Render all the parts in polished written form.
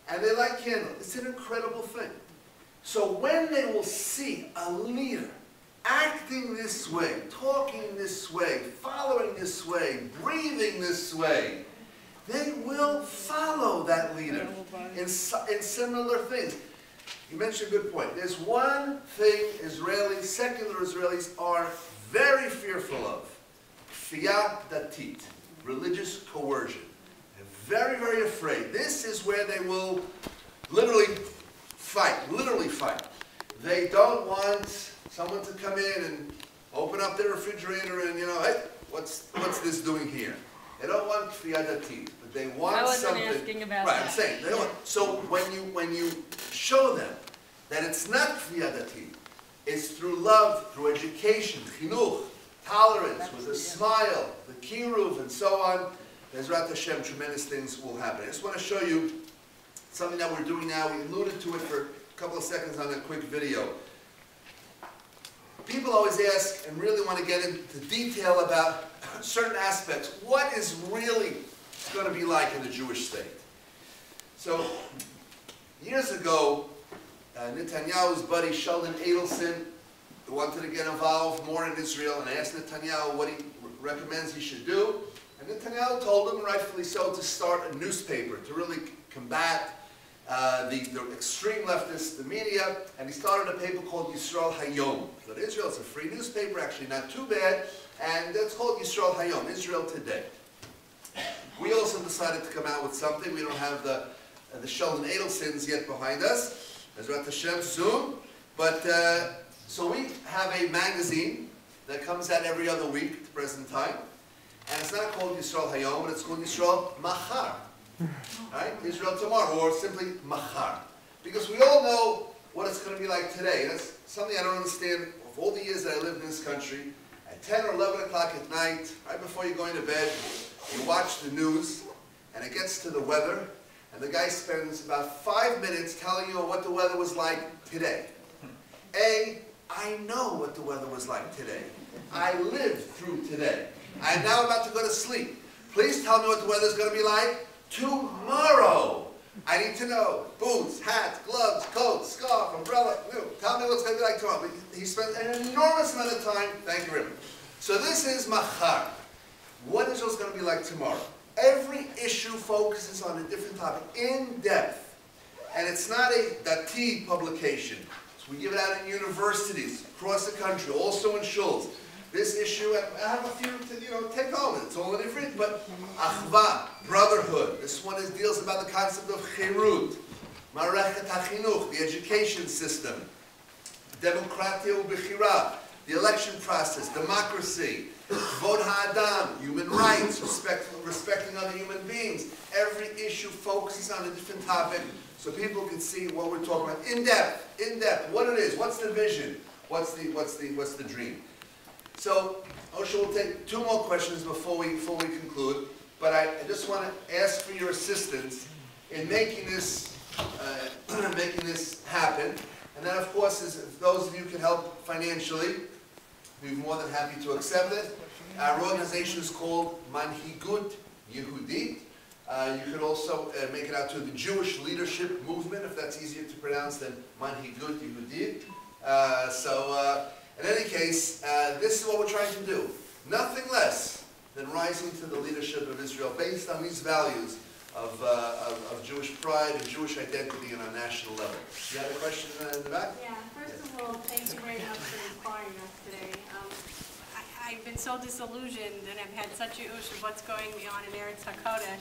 and they light candles. It's an incredible thing. So when they will see a leader acting this way, talking this way, following this way, breathing this way, they will follow that leader in similar things. You mentioned a good point. There's one thing secular Israelis are very fearful of. Kfiyat datit, religious coercion. They're very, very afraid. This is where they will literally fight. They don't want someone to come in and open up their refrigerator and, you know, hey, what's this doing here? They don't want kfiyat datit, but they want something. I wasn't asking about right, that. I'm saying, they don't want, so when you show them that it's not kfiyat datit, it's through love, through education, chinuch, tolerance, with a smile, the kiruv, and so on, Bezrat Hashem, tremendous things will happen. I just want to show you something that we're doing now. We alluded to it for a couple of seconds on a quick video. People always ask and really want to get into detail about certain aspects. What is really going to be like in the Jewish state? So, years ago, Netanyahu's buddy Sheldon Adelson wanted to get involved more in Israel, and I asked Netanyahu what he recommends he should do. And Netanyahu told him, rightfully so, to start a newspaper to really combat the extreme leftists, the media, and he started a paper called Yisrael Hayom. So in Israel, it's a free newspaper, actually not too bad, and it's called Yisrael Hayom, Israel Today. We also decided to come out with something. We don't have the Sheldon Adelsons yet behind us, Bezrat Hashem soon, but so we have a magazine that comes out every other week at the present time, and it's not called Yisrael Hayom, but it's called Yisrael Machar. Right? Israel tomorrow, or simply Machar. Because we all know what it's going to be like today. That's something I don't understand. Of all the years that I lived in this country, at 10 or 11 o'clock at night, right before you're going to bed, you watch the news, and it gets to the weather, and the guy spends about 5 minutes telling you what the weather was like today. I know what the weather was like today. I lived through today. I'm now about to go to sleep. Please tell me what the weather is going to be like tomorrow. I need to know. Boots, hats, gloves, coat, scarf, umbrella. Tell me what's going to be like tomorrow. But he spent an enormous amount of time. Thank you very much. So this is Machar. What Israel's going to be like tomorrow. Every issue focuses on a different topic, in depth. And it's not a dati publication. So we give it out in universities across the country, also in shuls. This issue, I have a few to take home. It's all in Ivrit, but achva, brotherhood. This one deals about the concept of chirut, marechet hachinuch, the education system, demokratia ubechira, the election process, democracy, kvod ha'adam, human rights, respecting other human beings. Every issue focuses on a different topic, so people can see what we're talking about in depth, what it is, what's the vision, what's the dream. So, Osha will take 2 more questions before we conclude, but I just want to ask for your assistance in making this happen. And then, of course, if those of you can help financially, we'd be more than happy to accept it. Our organization is called Manhigut Yehudit. You could also make it out to the Jewish Leadership Movement, if that's easier to pronounce than Manhigut Yehudit. In any case, this is what we're trying to do. Nothing less than rising to the leadership of Israel based on these values of Jewish pride and Jewish identity on a national level. You had a question in the back? Yeah, first of all, thank you very much for inspiring us today. I've been so disillusioned and I've had such a ush of what's going on in Eretz HaKodesh.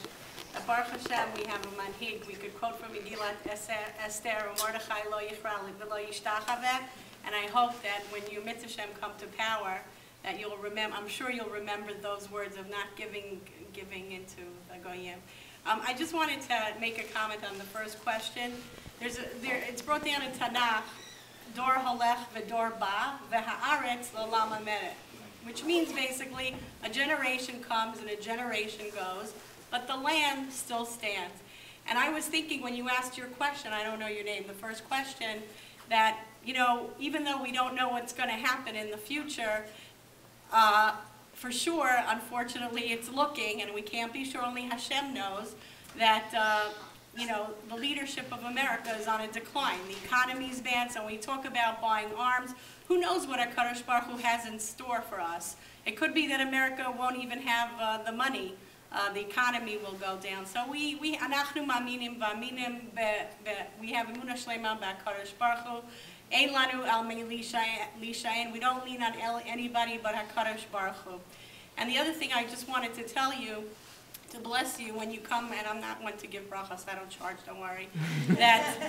At Baruch Hashem, we have a manhig. We could quote from Megillat Esther, Mordechai lo yichra v'lo yishtachaveh. And I hope that when you Mitzvah come to power, that you'll remember, I'm sure you'll remember those words of not giving into the goyim. I just wanted to make a comment on the first question. It's brought down in Tanakh, Dor halech v'dor ba, v'ha'aretz l'olam hameret, which means basically a generation comes and a generation goes, but the land still stands. And I was thinking when you asked your question, I don't know your name, the first question, that, even though we don't know what's going to happen in the future, for sure, unfortunately, it's looking, and we can't be sure, only Hashem knows, that you know, the leadership of America is on a decline. The economy is bad, so when we talk about buying arms, who knows what HaKadosh Baruch Hu has in store for us. It could be that America won't even have the money. The economy will go down. So we have emunah shlema b'HaKadosh Baruch Hu. Ein lanu al mei lishayin. We don't lean on anybody but HaKadosh Baruch Hu. And the other thing I just wanted to tell you, to bless you when you come, and I'm not one to give brachas, I don't charge, don't worry, that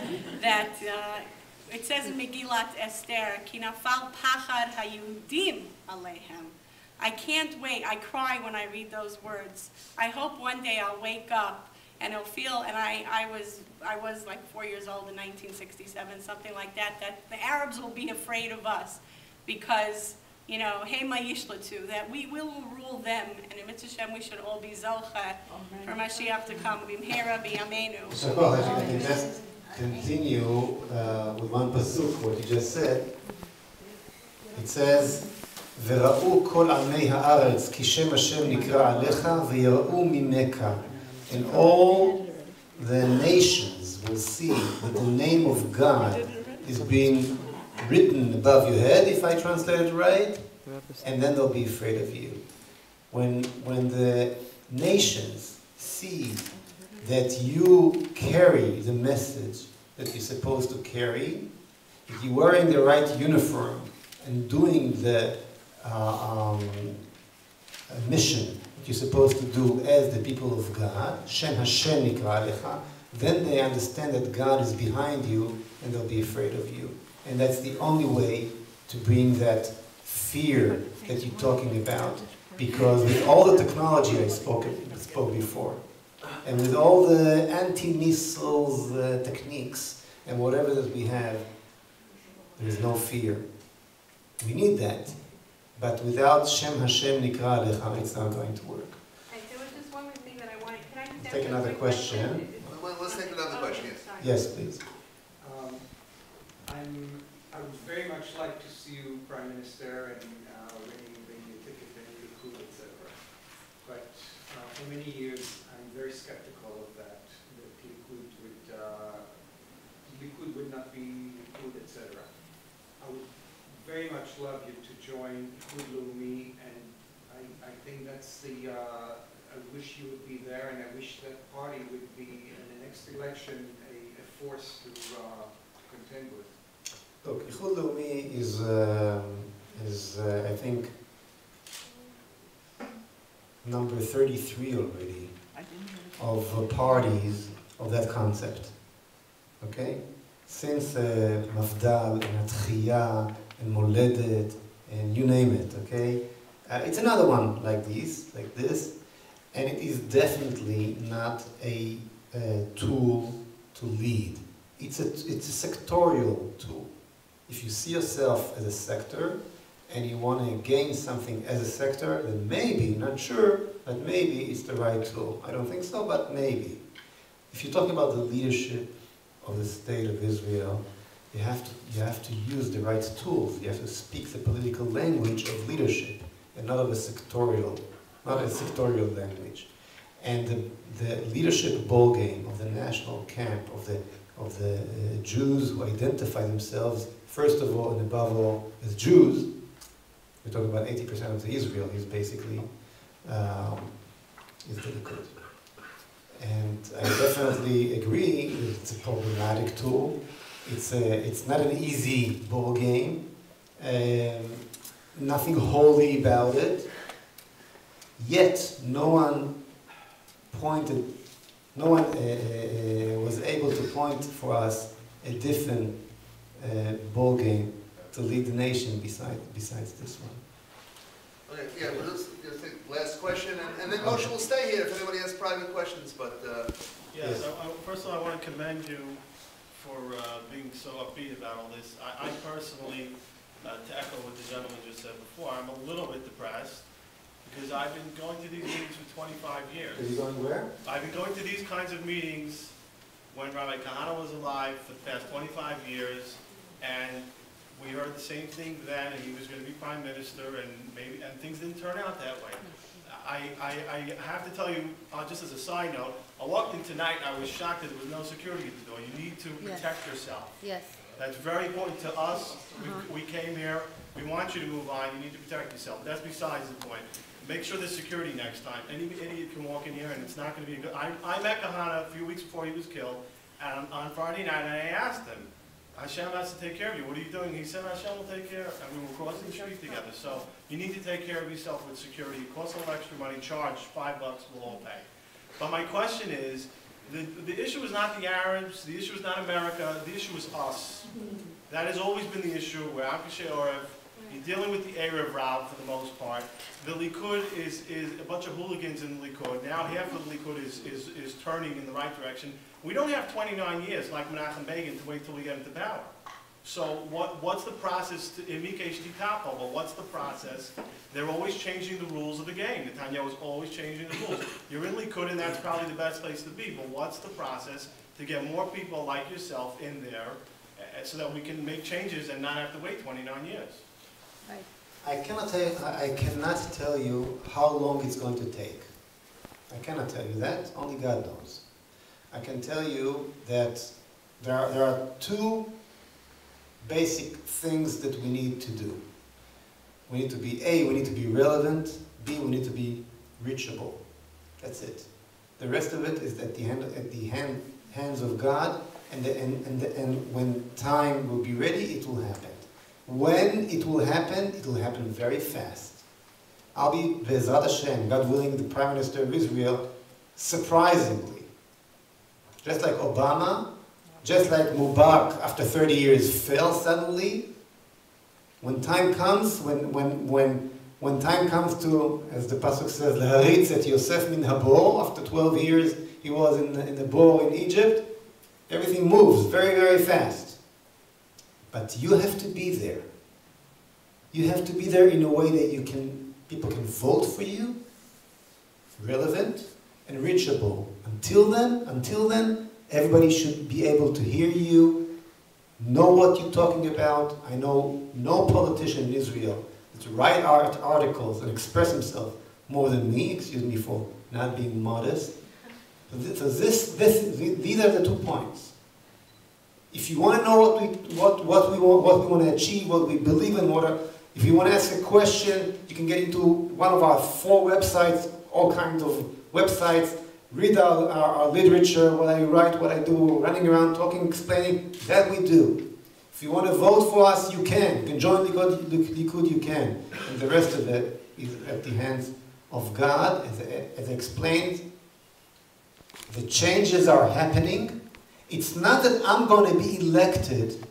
it says in Megillat Esther, Ki nafal pachad hayudim aleihem. I can't wait. I cry when I read those words. I hope one day I'll wake up and I'll feel, and I was like 4 years old in 1967, something like that, that the Arabs will be afraid of us because, you know, Hema Yishlatu, that we will rule them, and in Mitzvah Shem we should all be Zocha for Mashiach to come, Bimhera B'Yameinu. So, well, if you can just continue with one pasuk, what you just said. It says, "V'ra'u kol amei ha'aretz ki shem Hashem nikra alecha v'yara'u mimeka." And all the nations will see that the name of God is being written above your head, if I translate it right, and then they'll be afraid of you. When the nations see that you carry the message that you're supposed to carry, if you're wearing the right uniform and doing the mission that you're supposed to do as the people of God, Shem Hashem nikra alecha, then they understand that God is behind you and they'll be afraid of you. And that's the only way to bring that fear that you're talking about. Because with all the technology I spoke before, and with all the anti-missiles techniques, and whatever that we have, there is no fear. We need that. But without Shem Hashem Nikra Alecha, it's not going to work. There was just one more thing that I wanted. Can I just Take another question. Well, let's take another question, yes. Yes, please. I would very much like to see you Prime Minister and winning the ticket and the coup, etc. But for many years, I'm very skeptical of that. That Likud would not be Likud, etc. I would very much love you to join Likud Leumi, and I think that's the. I wish you would be there, and I wish that party would be in the next election a force to contend with. Look, Ichud Leumi is I think, number 33 already of parties of that concept. Okay? Since Mafdal and Atchiyah and Moledet and you name it, okay? It's another one like this, and it is definitely not a tool to lead. It's a sectorial tool. If you see yourself as a sector and you want to gain something as a sector, then maybe, not sure, but maybe it's the right tool. I don't think so, but maybe. If you're talking about the leadership of the state of Israel, you have to use the right tools. You have to speak the political language of leadership and not a sectorial language. And the leadership ball game of the national camp of the Jews who identify themselves, first of all and above all, as Jews. We're talking about 80% of the Israel is basically is the Likud. And I definitely agree that it's a problematic tool. It's not an easy ball game. Nothing holy about it. Yet no one was able to point for us a different ball game to lead the nation besides this one. Okay, yeah, well, let's take last question, and then Moshe will stay here if anybody has private questions, but... Yes, first of all, I want to commend you for being so upbeat about all this. I personally, to echo what the gentleman just said before, I'm a little bit depressed because I've been going to these meetings for 25 years. Are you going where? I've been going to these kinds of meetings when Rabbi Kahana was alive for the past 25 years, and we heard the same thing then, and he was going to be prime minister, and things didn't turn out that way. I have to tell you, just as a side note, I walked in tonight and I was shocked that there was no security at the door. You need to protect yourself. Yes. That's very important to us. We came here, we want you to move on, you need to protect yourself. That's besides the point. Make sure there's security next time. Any idiot can walk in here and it's not going to be good. I met Kahana a few weeks before he was killed on Friday night, and I asked him, Hashem has to take care of you. What are you doing? He said, Hashem will take care. And we were crossing the street together. So you need to take care of yourself with security. It costs a little extra money. Charge $5, we'll all pay. But my question is, the issue is not the Arabs. The issue is not America. The issue is us. That has always been the issue. We're Akashe Orev. You're dealing with the Erev Rav for the most part. The Likud is a bunch of hooligans in the Likud. Now half of the Likud is turning in the right direction. We don't have 29 years like Menachem Begin to wait till we get into power. So what's the process in Mikesh Titapo? But what's the process? They're always changing the rules of the game. Netanyahu is always changing the rules. You're in Likud and that's probably the best place to be. But what's the process to get more people like yourself in there so that we can make changes and not have to wait 29 years? Right. I cannot tell you how long it's going to take. I cannot tell you that. Only God knows. I can tell you that there are two basic things that we need to do. We need to be, A, we need to be relevant. B, we need to be reachable. That's it. The rest of it is at the hands of God, and when time will be ready, it will happen. When it will happen very fast. I'll be, Be'ezrat Hashem, God willing, the Prime Minister of Israel, surprisingly. Just like Obama, just like Mubarak, after 30 years, fell suddenly. When time comes, when time comes to, as the pasuk says, Laharitz et Yosef min habor, after 12 years he was in the bor in Egypt, everything moves very, very fast. But you have to be there. You have to be there in a way that people can vote for you, relevant and reachable. Until then, everybody should be able to hear you, know what you're talking about. I know no politician in Israel that's write articles and express himself more than me, excuse me for not being modest. So these are the 2 points. If you want to know what we want to achieve, what we believe in, if you want to ask a question, you can get into one of our 4 websites, all kinds of websites, read our literature, what I write, what I do, running around, talking, explaining, that we do. If you want to vote for us, you can. You can join Likud, you can. And the rest of it is at the hands of God. As I explained, the changes are happening. It's not that I'm going to be elected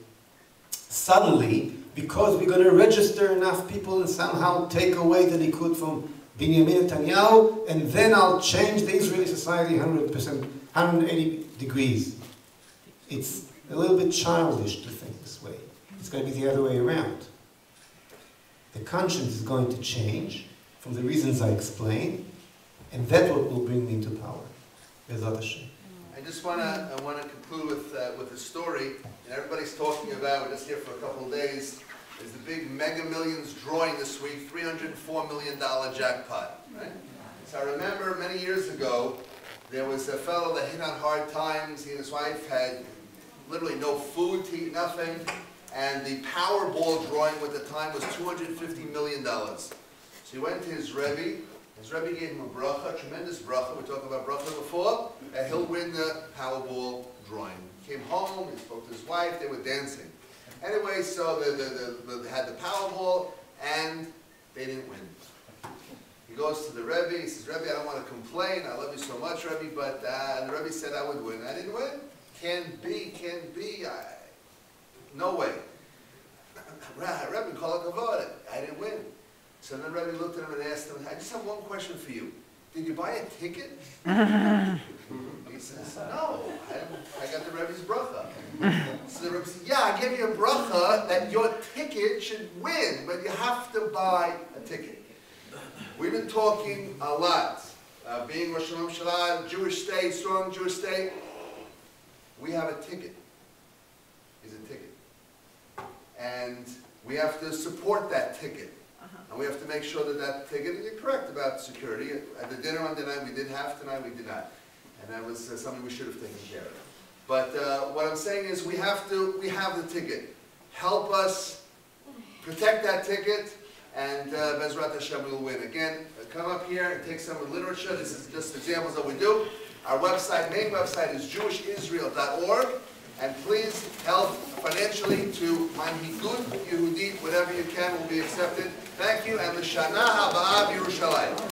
suddenly because we're going to register enough people and somehow take away the Likud from Benjamin Netanyahu, and then I'll change the Israeli society 100%, 180 degrees. It's a little bit childish to think this way. It's going to be the other way around. The conscience is going to change from the reasons I explained, and that's what will bring me into power. Be'ezrat Hashem. I just want to conclude with a story, and everybody's talking about, we're just here for a couple of days, is the big Mega Millions drawing this week, $304 million jackpot, right? So I remember many years ago, there was a fellow that hit on hard times. He and his wife had literally no food to eat, nothing, and the Powerball drawing at the time was $250 million. So he went to his Rebbe. His Rebbe gave him a bracha, a tremendous bracha. We talked about bracha before, and he'll win the Powerball drawing. He came home, he spoke to his wife, they were dancing. Anyway, so they had the Powerball, and they didn't win. He goes to the Rebbe, he says, Rebbe, I don't want to complain, I love you so much, Rebbe, but and the Rebbe said I would win. I didn't win. Can't be, no way. Rebbe, call it kavod. I didn't win. So then Rebbe looked at him and asked him, I just have one question for you. Did you buy a ticket? He says, no, I got the Rebbe's bracha. So the Rebbe said, yeah, I gave you a bracha that your ticket should win, but you have to buy a ticket. We've been talking a lot, being Rosh Hashanah, Jewish state, strong Jewish state. We have a ticket. It's a ticket. And we have to support that ticket. And we have to make sure that that ticket, and you're correct about security. At the dinner on the night, we did have tonight, we did not. And that was something we should have taken care of. But what I'm saying is we have the ticket. Help us protect that ticket, and Bezrat Hashem will win. Again, come up here and take some literature. This is just examples that we do. Our website, main website is jewishisrael.org. And please help financially to Manhigut Yehudit, whatever you can will be accepted. Thank you, and L'Shana Haba'ah Yerushalayim.